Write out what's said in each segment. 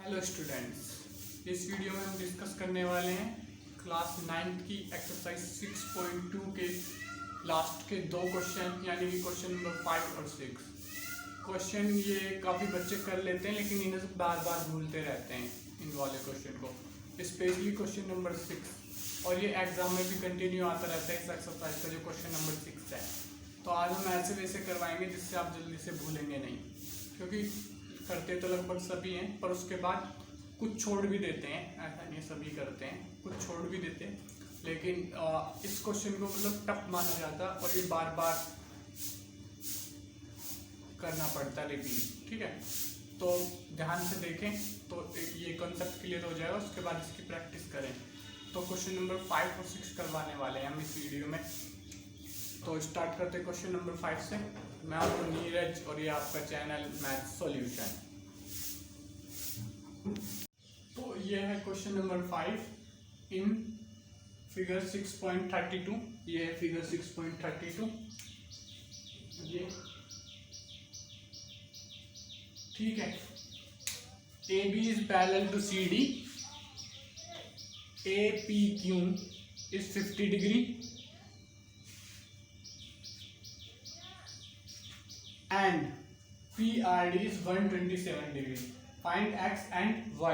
Hello students, इस video में हम डिस्कस करने वाले हैं क्लास 9th की एक्सरसाइज 6.2 के लास्ट के दो क्वेश्चन, यानी कि क्वेश्चन नंबर 5 और 6। क्वेश्चन ये काफ़ी बच्चे कर लेते हैं लेकिन इन्हें से बार बार भूलते रहते हैं इन वाले क्वेश्चन को, स्पेशली क्वेश्चन नंबर 6। और ये एग्जाम में भी कंटिन्यू आता रहता है इस एक्सरसाइज का जो क्वेश्चन नंबर 6 है। तो आज हम ऐसे वैसे करवाएंगे जिससे आप जल्दी से भूलेंगे नहीं, क्योंकि करते तो लगभग सभी हैं पर उसके बाद कुछ छोड़ भी देते हैं। ऐसा नहीं सभी करते हैं, कुछ छोड़ भी देते हैं, लेकिन इस क्वेश्चन को मतलब टफ माना जाता है और ये बार बार करना पड़ता है रिपीट। ठीक है, तो ध्यान से देखें तो ये कॉन्सेप्ट क्लियर हो जाएगा, उसके बाद इसकी प्रैक्टिस करें। तो क्वेश्चन नंबर 5 और 6 करवाने वाले हैं हम इस वीडियो में। तो स्टार्ट करते हैं क्वेश्चन नंबर 5 से। मैं आपको नीरज और ये आपका चैनल मैथ सॉल्यूशन। तो ये है क्वेश्चन नंबर 5 इन फिगर 6.32। ये है फिगर 6.32। ये ठीक है। A B is parallel to C D, A P Q is 50 degree and PRD is 127 degree. Find x and y।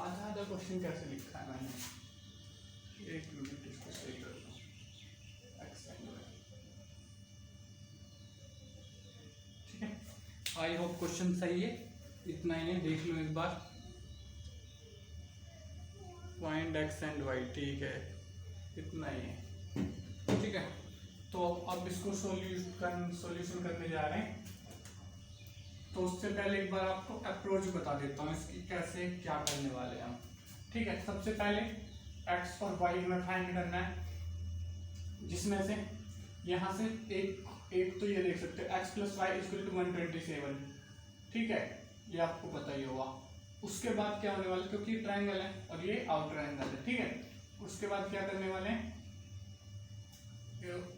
आधा क्वेश्चन कैसे लिखा है मैंने, एक मिनट इसको सही कर दूं। x and y, ठीक है। आई होप क्वेश्चन सही है, इतना ही है, देख लो एक बार। फाइंड x and y, ठीक है, इतना ही है, ठीक है। तो अब इसको सॉल्यूशन करने जा रहे हैं। तो उससे पहले एक बार आपको अप्रोच बता देता हूँ इसकी, कैसे क्या करने वाले हैं हम। ठीक है, सबसे पहले x और y में फाइंड करना है, जिसमें से यहाँ से एक तो ये देख सकते हैं x + y = 127। ठीक है, ये आपको पता ही होगा। उसके बाद क्या होने वाला, क्योंकि ट्रायंगल है और ये आउटर एंगल है। ठीक है, उसके बाद क्या करने वाले हैं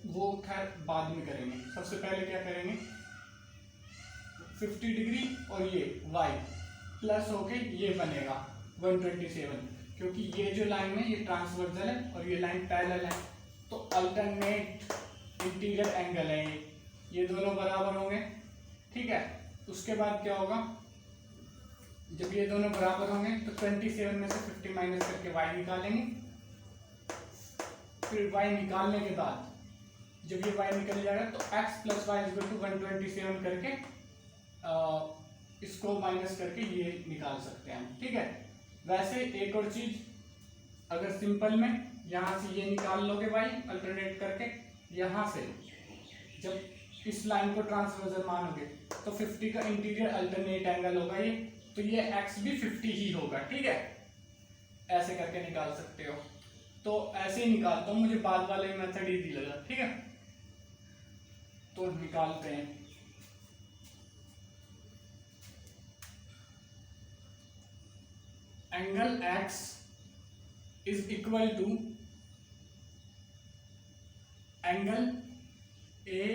वो खैर बाद में करेंगे। सबसे पहले क्या करेंगे, 50 डिग्री और ये y प्लस होके ये बनेगा 127, क्योंकि ये जो लाइन है ये ट्रांसवर्सल है और ये लाइन पैरेलल है, तो अल्टरनेट इंटीरियर एंगल है ये दोनों बराबर होंगे। ठीक है, उसके बाद क्या होगा, जब ये दोनों बराबर होंगे तो 27 में से 50 माइनस करके y निकालेंगे। फिर y निकालने के बाद जब ये y निकल जाएगा तो x + y = 127 करके इसको माइनस करके ये निकाल सकते हैं हम। ठीक है, वैसे एक और चीज, अगर सिंपल में यहाँ से ये निकाल लोगे y अल्टरनेट करके, यहाँ से जब इस लाइन को ट्रांसवर्सल मानोगे तो 50 का इंटीरियर अल्टरनेट एंगल होगा ये, तो ये x भी 50 ही होगा। ठीक है, ऐसे करके निकाल सकते हो। तो ऐसे ही निकालता हूँ, मुझे बाद वाले मेथड इजी लगा। ठीक है, तो निकालते हैं। Angle x is equal to angle A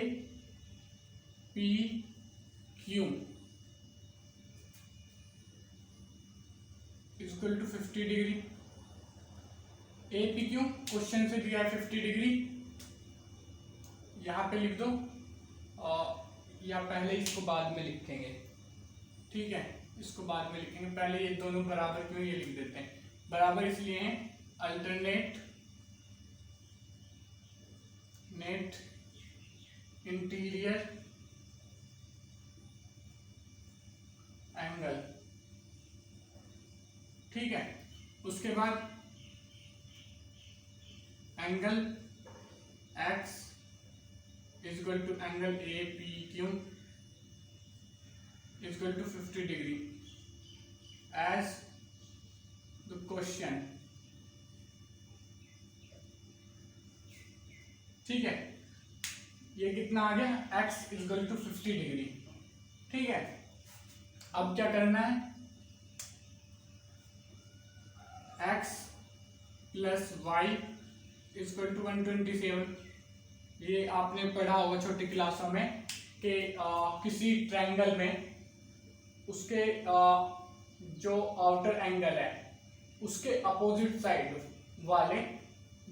P Q is equal to 50 degree. A P Q question से दिया है 50 डिग्री, यहाँ पे लिख दो, या पहले इसको बाद में लिखेंगे। ठीक है, इसको बाद में लिखेंगे, पहले ये दोनों बराबर क्यों ये लिख देते हैं। बराबर इसलिए हैं अल्टरनेट इंटीरियर एंगल। ठीक है, उसके बाद angle x is equal to angle A P Q is equal to 50 degree as the question. ठीक है, ये कितना आ गया, x is equal to 50 degree. ठीक है, अब क्या करना है, x + y is equal to 127। ये आपने पढ़ा होगा छोटी क्लासों में कि किसी ट्रायंगल में उसके जो आउटर एंगल है उसके अपोजिट साइड वाले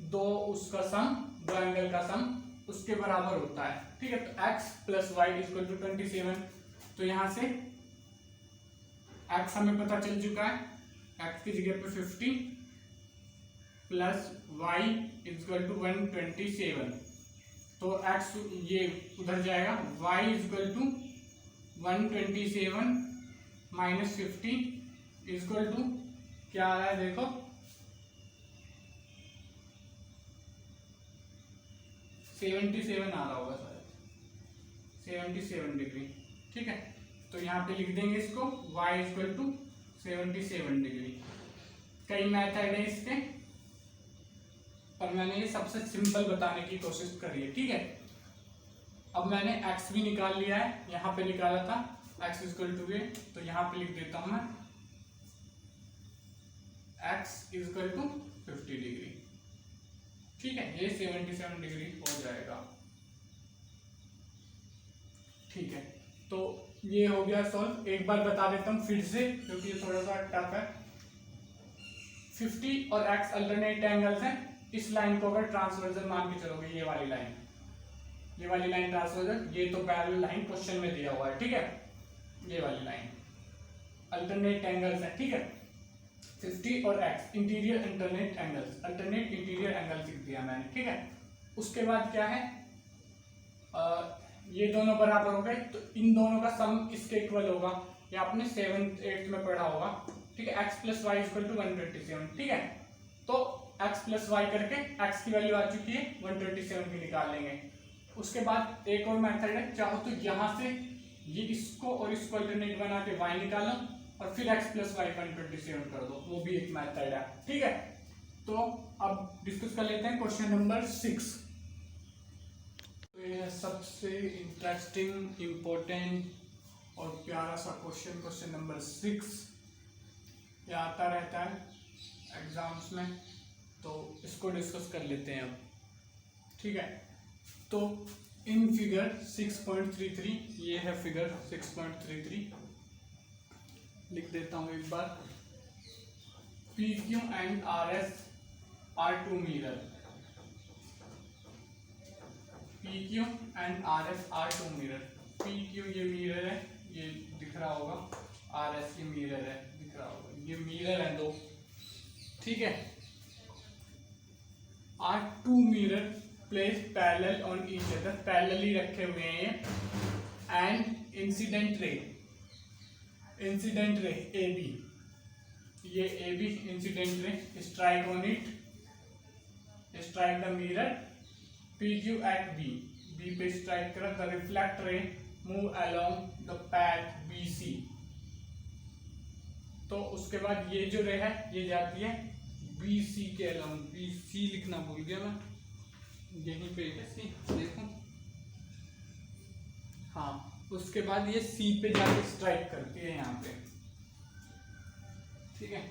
दो उसका सम, दो एंगल का सम उसके बराबर होता है। ठीक है, तो x plus y equal to 27। तो यहां से x हमें पता चल चुका है, x की जगह पे 50 प्लस वाई इक्वल टू 127। तो x ये उधर जाएगा, y equal to 127 minus 50 equal to क्या आ रहा है देखो, 77 आ रहा होगा शायद, 77 डिग्री। ठीक है, तो यहाँ पे लिख देंगे इसको y इक्वल टू 77 डिग्री। कई मेथड है इसके, पर मैंने ये सबसे सिंपल बताने की कोशिश करी है। ठीक है, अब मैंने x भी निकाल लिया है, यहाँ पे निकाला था x इक्वल टू ये, तो यहाँ पे लिख देता हूँ मैं x इक्वल टू 50 डिग्री। ठीक है, ये 77 डिग्री हो जाएगा। ठीक है, तो ये हो गया सॉल्व। एक बार बता देता हूँ फिर से, क्योंकि ये थोड़ा सा टफ है। 50 और x अल्टरनेट एंगल्स हैं। इस लाइन को अगर ट्रांसवर्जन मान के चलोगे, ये वाली लाइन ट्रांसवर्जन, ये तो पैरेलल लाइन क्वेश्चन में दिया हुआ है। ठीक है, ये वाली लाइन अल्टरनेट एंगल्स है। ठीक है, 50 और x interior alternate angles, alternate interior angles लिख दिया मैंने। ठीक है, उसके बाद क्या है, ये दोनों बराबर हो गए, तो इन दोनों का सम इसके इक्वल होगा। ये आपने 7th 8th में पढ़ा होगा। ठीक है, x plus y equal to 127। ठीक है, तो x प्लस वाई करके x की वैल्यू आ चुकी है, 127 की निकाल लेंगे। उसके बाद एक और मेथड है, चाहो तो यहाँ से ये इसको और इसको अल्टरनेट बना के y निकालो और फिर x प्लस वाई 127 कर दो, वो भी एक मेथड है। ठीक है, तो अब डिस्कस कर लेते हैं क्वेश्चन नंबर 6। तो ये सबसे इंटरेस्टिंग, इम्पोर्टेंट और प्यारा सा क्वेश्चन, क्वेश्चन नंबर 6। ये आता रहता है एग्जाम्स में, तो इसको डिस्कस कर लेते हैं अब। ठीक है, तो इन फिगर 6.33, ये है फिगर 6.33, लिख देता हूँ एक बार। PQ and RS are two mirror, PQ and RS are two mirror। PQ ये मिरर है, ये दिख रहा होगा, RS ये मिरर है, दिख रहा होगा, ये मिरर है दो। ठीक है, are two mirror placed parallel on each other, parallelly रखे हुए हैं ये, एंड इंसिडेंट रे AB, ये AB incident ray strike on it, strike the mirror PQ at B पे स्ट्राइक करा, द रिफ्लेक्ट रे move along the path BC। तो उसके बाद ये जो रे है ये जाती है BC के अलोंग, BC लिखना भूल गया मैं, यहीं पे सी देखो, हाँ, उसके बाद ये C पे जाके स्ट्राइक करती है यहाँ पे। ठीक है,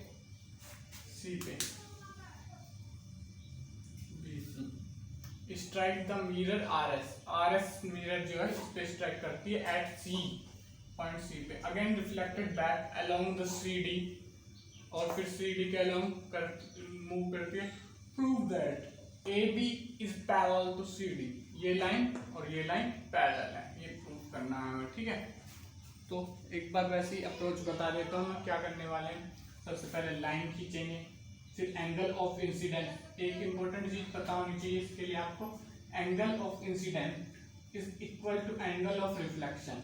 C पे BC strike the mirror RS mirror जो है इस पे स्ट्राइक करती है एट C, पॉइंट C पे, again reflected back along the CD, और फिर CD के अलोंग मूव करती है। Prove that AB is parallel to CD, ये लाइन और ये लाइन पैरेलल है, ये प्रूव करना है। ठीक है, तो एक बार वैसी अप्रोच बता देता हूँ मैं, क्या करने वाले हैं। सबसे पहले लाइन खींचेंगे, फिर एंगल ऑफ इंसिडेंट, एक इंपॉर्टेंट चीज पता होनी चाहिए इसके लिए आपको, angle of incident is equal to angle of reflection.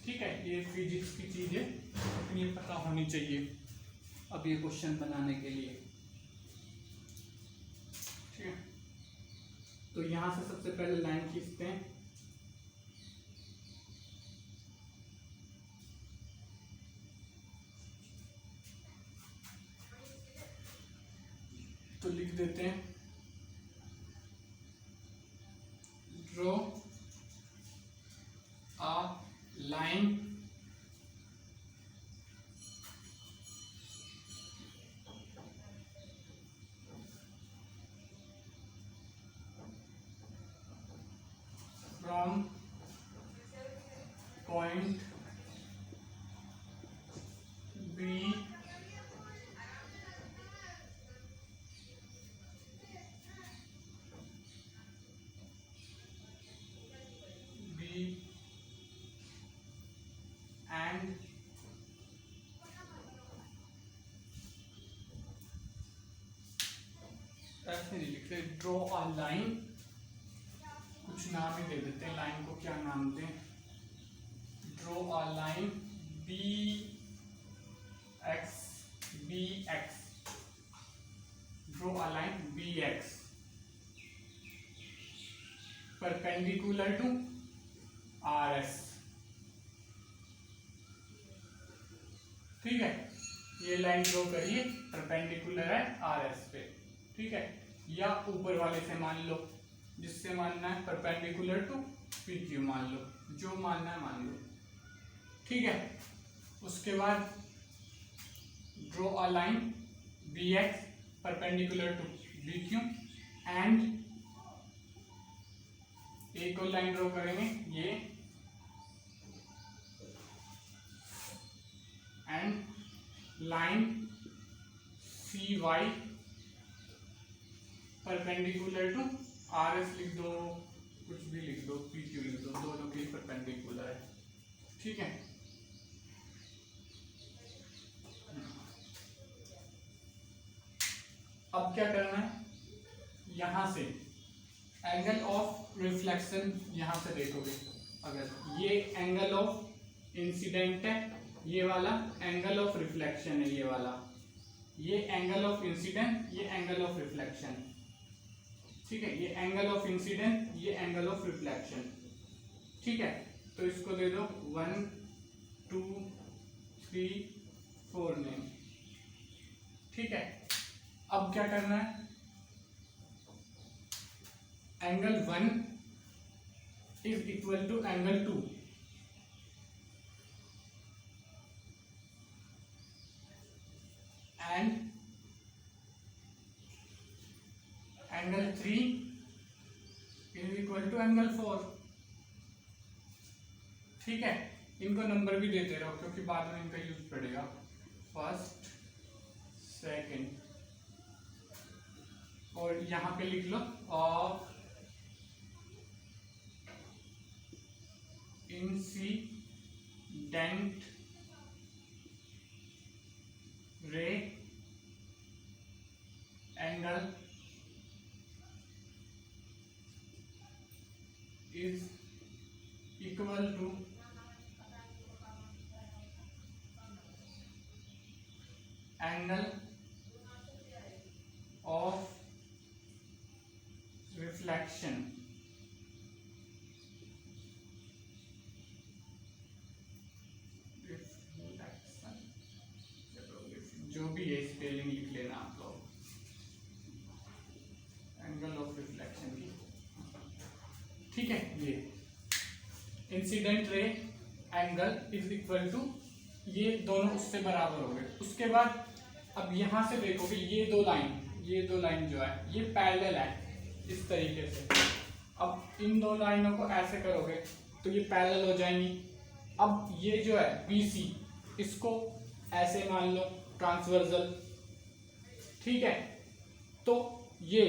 ठीक है, ये फिजिक्स की चीज है, लेकिन ये पता होनी चाहिए अब ये क्वेश्चन बनाने के लिए। ठीक है, तो यहां से सबसे पहले लाइन खींचते हैं। तो लिख देते हैं draw a line from point B ऐसे नहीं लिख रहे, ड्रॉ अ लाइन, कुछ नाम ही दे देते हैं, लाइन को क्या नाम दें, draw a line B X, draw a line B X perpendicular to R S. ठीक है, ये लाइन ड्रॉ करिए, परपेंडिकुलर है आर एस पे। ठीक है, या ऊपर वाले से मान लो, जिससे मानना है परपेंडिकुलर टू पी क्यू मान लो, जो मानना है मान लो। ठीक है, उसके बाद draw a line B X perpendicular to B Q and एक और लाइन ड्रॉ करेंगे ये, and line C Y perpendicular to R S लिख दो, कुछ भी लिख दो, पी क्यू लिख दो, दोनों के परपेंडिकुलर है। ठीक है, अब क्या करना है, यहां से एंगल ऑफ रिफ्लेक्शन, यहां से देखोगे अगर ये एंगल ऑफ इंसिडेंट है, ये वाला एंगल ऑफ रिफ्लेक्शन है, ये वाला, ये एंगल ऑफ इंसिडेंट, ये एंगल ऑफ रिफ्लेक्शन। ठीक है, ये एंगल ऑफ इंसिडेंट, ये एंगल ऑफ रिफ्लेक्शन। ठीक है, तो इसको दे दो 1 2 3 4 नेम। ठीक है, अब क्या करना है, angle 1 is equal to angle 2 and angle 3 is equal to angle 4। ठीक है, इनको नंबर भी देते रहो क्योंकि बाद में इनका यूज पड़ेगा, फर्स्ट सेकंड, और यहां पे लिख लो of incident ray angle is equal to angle of reflection. जो भी है स्पेलिंग लिख लेना आप लोग, एंगल ऑफ रिफ्लेक्शन की। ठीक है, ये incident ray angle is equal to, ये दोनों उससे बराबर हो गए। उसके बाद अब यहां से देखोगे ये दो लाइन जो है ये पैरेलल है इस तरीके से। अब इन दो लाइनों को ऐसे करोगे तो ये पैरेलल हो जाएंगी। अब ये जो है BC, इसको ऐसे मान लो ट्रांसवर्सल। ठीक है, तो ये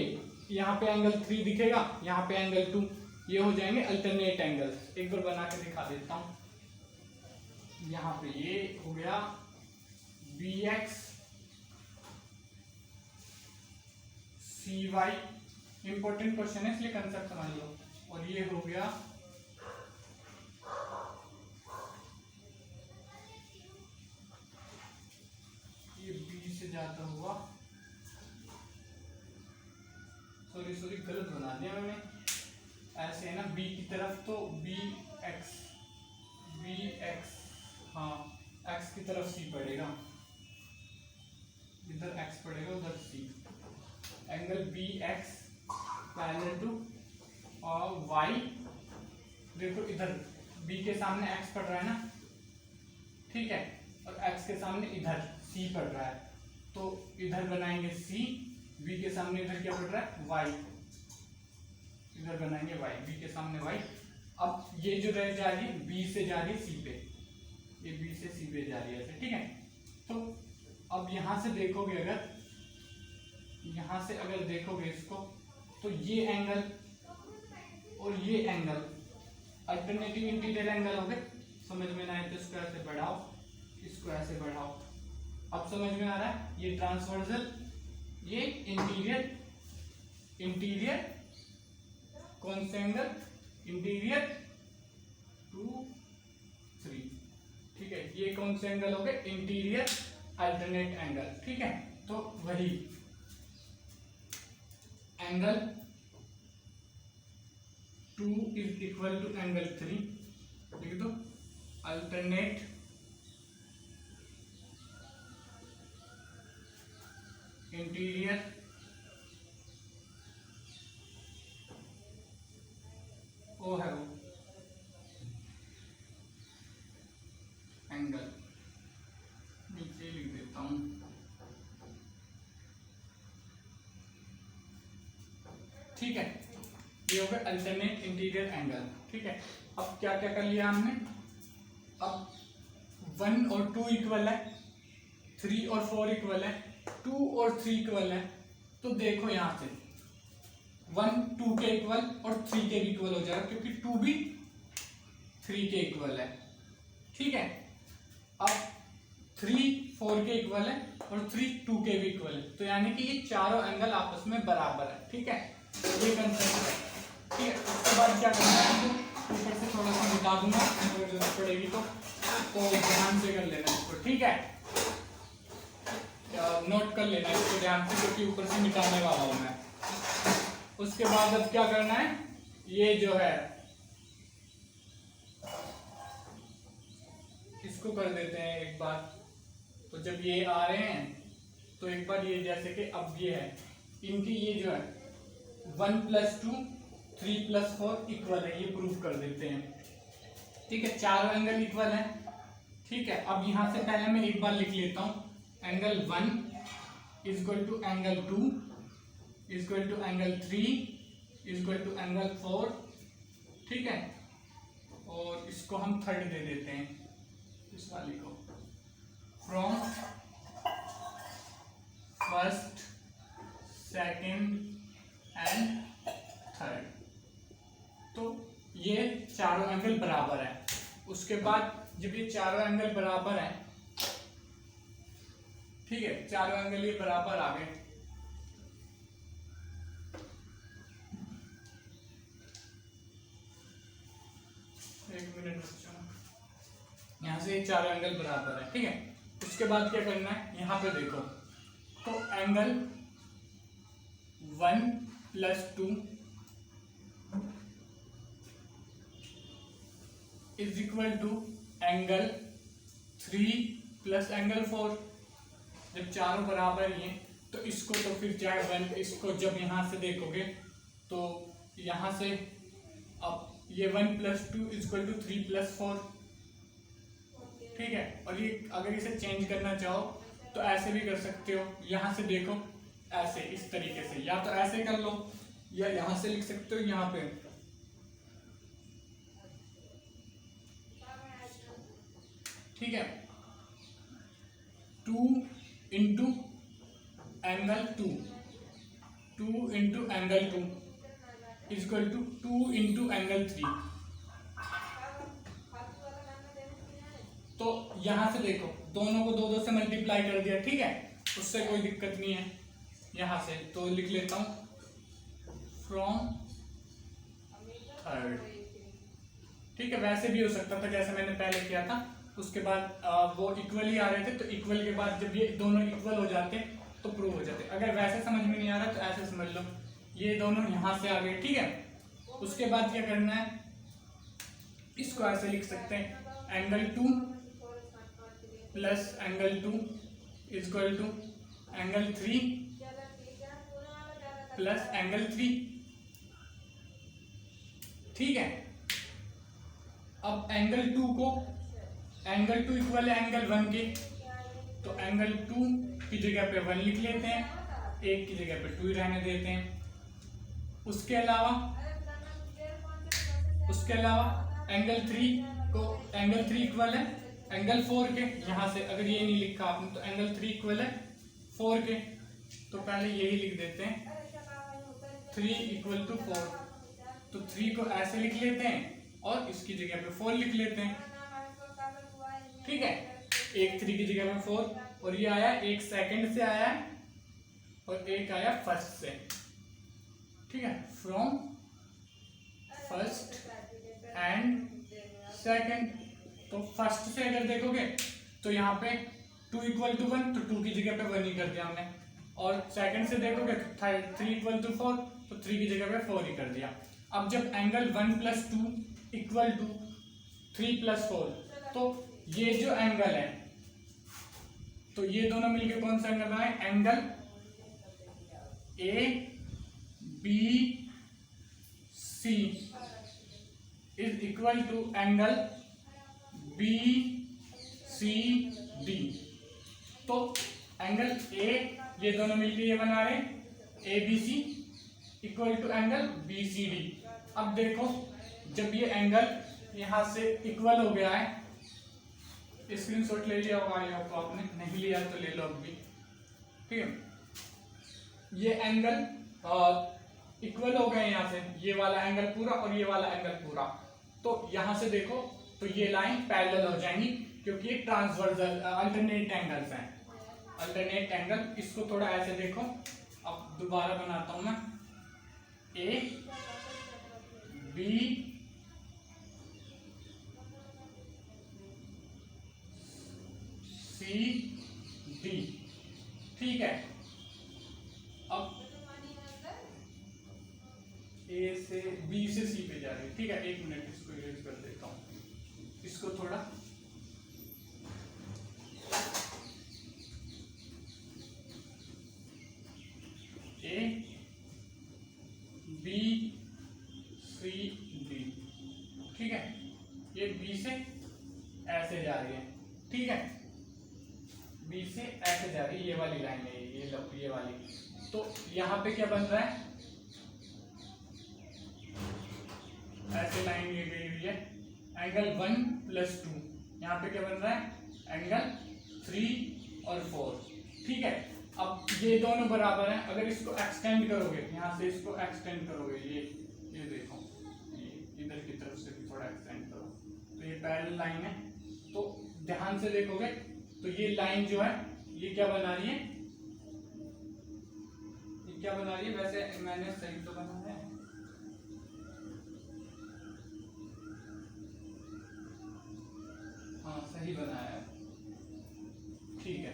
यहाँ पे एंगल 3 दिखेगा, यहाँ पे एंगल 2, ये हो जाएंगे अल्टरनेट एंगल्स। एक बार बना के दिखा देता हूँ। यहाँ पे ये हो गया BX CY, इंपॉर्टेंट क्वेश्चन है इसलिए कंसेप्ट समझ लो। और ये हो गया ये B से जाता हुआ, सॉरी गलत बना दिया मैंने, ऐसे है ना B की तरफ, तो BX हाँ X की तरफ C पड़ेगा, इधर X पड़ेगा उधर C। Angle BX parallel to और Y, देखो इधर B के सामने X पड़ रहा है ना, ठीक है, और X के सामने इधर C पड़ रहा है, तो इधर बनाएंगे C, B के सामने इधर क्या पड़ रहा है Y, इधर बनाएंगे Y, B के सामने Y। अब ये जो रह जा रही है B से जा रही है C पे, ये B से C पे जा रही है ऐसे। ठीक है, तो अब यहां से देखोगे, अगर यहां से अगर देखोगे इसको, तो ये एंगल और ये एंगल अल्टरनेटिव इंटीरियर एंगल हो गए। समझ में ना आए तो इसको ऐसे बढ़ाओ, इसको ऐसे बढ़ाओ। अब समझ में आ रहा है, ये ट्रांसवर्सल, ये इंटीरियर इंटीरियर कौन से एंगल, इंटीरियर 2 3, ठीक है। ये कौन से एंगल हो गए, इंटीरियर अल्टरनेट एंगल, ठीक है। तो वही angle 2 is equal to angle 3, लिख दो। अल्टरनेट इंटीरियर ओ है वो एंगल, नीचे लिख देता हूं। ठीक है, ये हो गया अल्टरनेट इंटीरियर एंगल, ठीक है। अब क्या क्या कर लिया हमने, अब 1 और 2 इक्वल है, 3 और 4 इक्वल है, 2 और 3 इक्वल है। तो देखो यहां से 1 2 के इक्वल और 3 के भी इक्वल हो जाएगा, क्योंकि 2 भी 3 के इक्वल है, ठीक है। अब 3 4 के इक्वल है और 3 2 के भी इक्वल है, तो यानी कि ये चारों एंगल आपस में बराबर है, ठीक है। ये कंसेप्ट है, ठीक है। उसके बाद क्या करना है, तो ऊपर से थोड़ा सा मिटा दूंगा, अगर जरूरत पड़ेगी तो ध्यान से कर लेना इसको, ठीक है। नोट कर लेना इसको ध्यान से, क्योंकि ऊपर से मिटाने वाला हूं मैं। उसके बाद अब क्या करना है, ये जो है इसको कर देते हैं एक बार। तो जब ये आ रहे हैं तो एक बार ये, जैसे कि अब ये है, इनकी ये जो है 1 + 2 3 + 4 इक्वल है, ये प्रूफ कर देते हैं, ठीक है। चारों एंगल इक्वल है, ठीक है। अब यहां से पहले मैं एक बार लिख लेता हूं, angle 1 equal to angle 2 equal to angle 3 equal to angle 4, ठीक है। और इसको हम थर्ड दे देते हैं, इस वाली को, from first second and third. तो ये चारों एंगल बराबर है। उसके बाद जब ये चारों एंगल बराबर है, ठीक है, चारों एंगल ये बराबर आ गए, एक मिनट बच्चों, यहां से ये चारों एंगल बराबर है, ठीक है। उसके बाद क्या करना है, यहां पे देखो, तो angle 1 + 2 is equal to angle 3 + angle 4। जब चारों बराबर ही हैं तो इसको तो फिर चाहे 1, इसको जब यहाँ से देखोगे तो यहाँ से अब ये 1 + 2 इक्वल टू 3 + 4, ठीक है। और ये अगर इसे चेंज करना चाहो तो ऐसे भी कर सकते हो, यहाँ से देखो ऐसे, इस तरीके से, या तो ऐसे कर लो या यहाँ से लिख सकते हो, यहाँ पे, ठीक है। 2 × angle 2 2 × angle 2 equal to 2 × angle 3। तो यहां से देखो, दोनों को 2 से मल्टीप्लाई कर दिया, ठीक है, उससे कोई दिक्कत नहीं है। यहां से तो लिख लेता हूं फ्रॉम थर्ड, ठीक है। वैसे भी हो सकता था जैसे मैंने पहले किया था, उसके बाद वो इक्वल ही आ रहे थे, तो इक्वल के बाद जब ये दोनों इक्वल हो जाते तो प्रूव हो जाते। अगर वैसे समझ में नहीं आ रहा तो ऐसे समझ लो, ये दोनों यहां से आ गए, ठीक है। उसके बाद क्या करना है, इसको ऐसे लिख सकते हैं, angle 2 + angle 2 equal to angle 3 + angle 3, ठीक है। अब एंगल 2 को, एंगल 2 इक्वल है एंगल 1 के, तो एंगल 2 की जगह पे 1 लिख लेते हैं, 1 की जगह पे 2 ही रहने देते हैं। उसके अलावा एंगल 3 को, एंगल 3 इक्वल है एंगल 4 के, यहाँ से अगर ये नहीं लिखा आपने तो एंगल 3 इक्वल है 4 के, तो पहले यही लिख देते हैं, 3 = 4। तो 3 को ऐसे लिख लेते हैं और इसकी जगह पे 4 लिख लेते हैं, ठीक है। एक 3 की जगह पे 4, और ये आया 1 सेकंड से आया है और एक आया फर्स्ट से, ठीक है, फ्रॉम फर्स्ट एंड सेकंड। तो फर्स्ट से अगर देखोगे तो यहाँ पे 2 = 1, तो 2 की जगह पे 1 ही कर दिया हमने। और सेकंड से देखोगे तो 3 = 4, तो 3 की जगह पे 4 ही कर दिया। अब जब एंगल 1 + 2 = 3 + 4, तो ये जो एंगल है, तो ये दोनों मिलके कौन सा एंगल बनाए? Angle ABC is equal to angle BCD। तो एंगल ए, ये दोनों मिलके ये बना रहे ABC equal to angle BCD। अब देखो, जब ये एंगल यहां से इक्वल हो गया है, स्क्रीनशॉट ले लिया होगा या तो आपने नहीं लिया तो ले लो अभी, ठीक है। ये एंगल इक्वल हो गए यहाँ से, ये वाला एंगल पूरा और ये वाला एंगल पूरा। तो यहां से देखो तो ये लाइन पैरेलल हो जाएंगी, क्योंकि ये ट्रांसवर्सल अल्टरनेट एंगल्स हैं। अल्टरनेट एंगल, इसको थोड़ा ऐसे देखो, अब दोबारा बनाता हूं मैं। AB CD, ठीक है। अब A से B से C पे जा रही है, ठीक है। 1 मिनट, इसको इरेज कर देता हूं, इसको थोड़ा ABCD, ठीक है। ये B से ऐसे जा रही है, ठीक है। B से ऐसे जा रही है, ये वाली लाइन है, ये लो, ये वाली। तो यहाँ पे क्या बन रहा है? ऐसे लाइन ये गई हुई है, एंगल 1 + 2, यहाँ पे क्या बन रहा है? एंगल 3 और 4, ठीक है। अब ये दोनों बराबर हैं। अगर इसको एक्सटेंड करोगे, यहाँ से इसको एक्सटेंड करोगे, ये देखो, ये इधर की तरफ से भी थोड़ा एक्सटेंड करो, तो ये पैरेलल लाइन है। तो ध्यान से देखोगे तो ये लाइन जो है, ये क्या बना रही है? ये क्या बना रही है? वैसे मैंने सही तो बनाया है, हाँ सही बनाया है, ठीक है,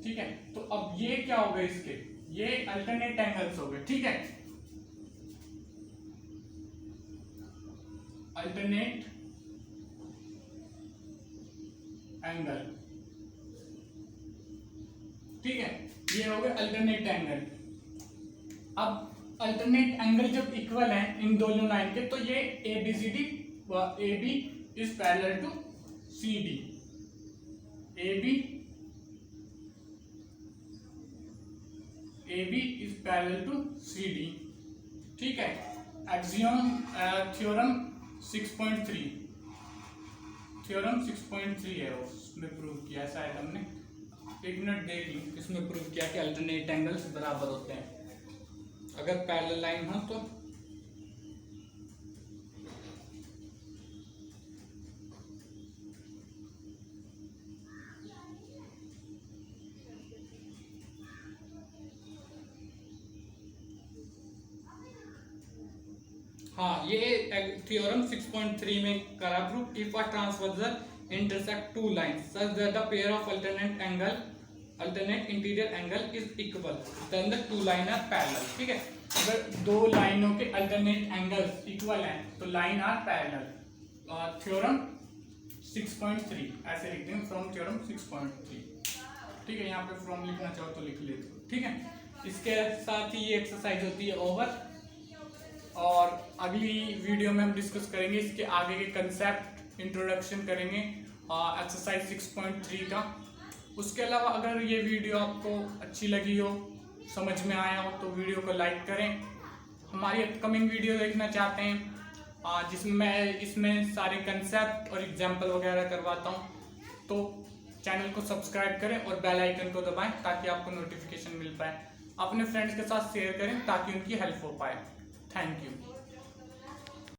ठीक है। तो अब ये क्या हो गए इसके? ये अल्टरनेट एंगल्स हो गए, ठीक है। अल्टरनेट एंगल, ठीक है, ये हो गए अल्टरनेट एंगल। अब अल्टरनेट एंगल जब इक्वल है इन दोनों लाइन के, तो ये ABCD AB is parallel to CD, AB is parallel to CD, ठीक है। एक्सियम थ्योरम 6.3, थ्योरम 6.3 है, उसमें प्रूव किया शायद हमने। 1 मिनट देख ली, इसमें प्रूव किया कि अल्टरनेट एंगल्स बराबर होते हैं अगर पैरेलल लाइन हो तो। हाँ, ये थ्योरम 6.3 में करा proof. If a transversal intersect two lines such that the pair of alternate interior angle is equal then the two line are parallel, ठीक है। अगर दो लाइनों के अल्टरनेट एंगल्स इक्वल हैं तो लाइन आर पैरेलल। थ्योरम 6.3 ऐसे लिखते हैं, फ्रॉम थ्योरम 6.3, ठीक है। यहाँ पे फ्रॉम लिखना चाहो तो लिख लेते हो, ठीक है। इसके साथ ही ये एक्सरसाइज होती है ओवर, और अगली वीडियो में हम डिस्कस करेंगे इसके आगे के कंसेप्ट, इंट्रोडक्शन करेंगे एक्सरसाइज 6.3 का। उसके अलावा अगर ये वीडियो आपको अच्छी लगी हो, समझ में आया हो, तो वीडियो को लाइक करें। हमारी अपकमिंग वीडियो देखना चाहते हैं जिसमें मैं इसमें सारे कंसेप्ट और एग्जाम्पल वगैरह करवाता हूँ, तो चैनल को सब्सक्राइब करें और बेल आइकन को दबाएं ताकि आपको नोटिफिकेशन मिल पाए। अपने फ्रेंड्स के साथ शेयर करें ताकि उनकी हेल्प हो पाए। Thank you.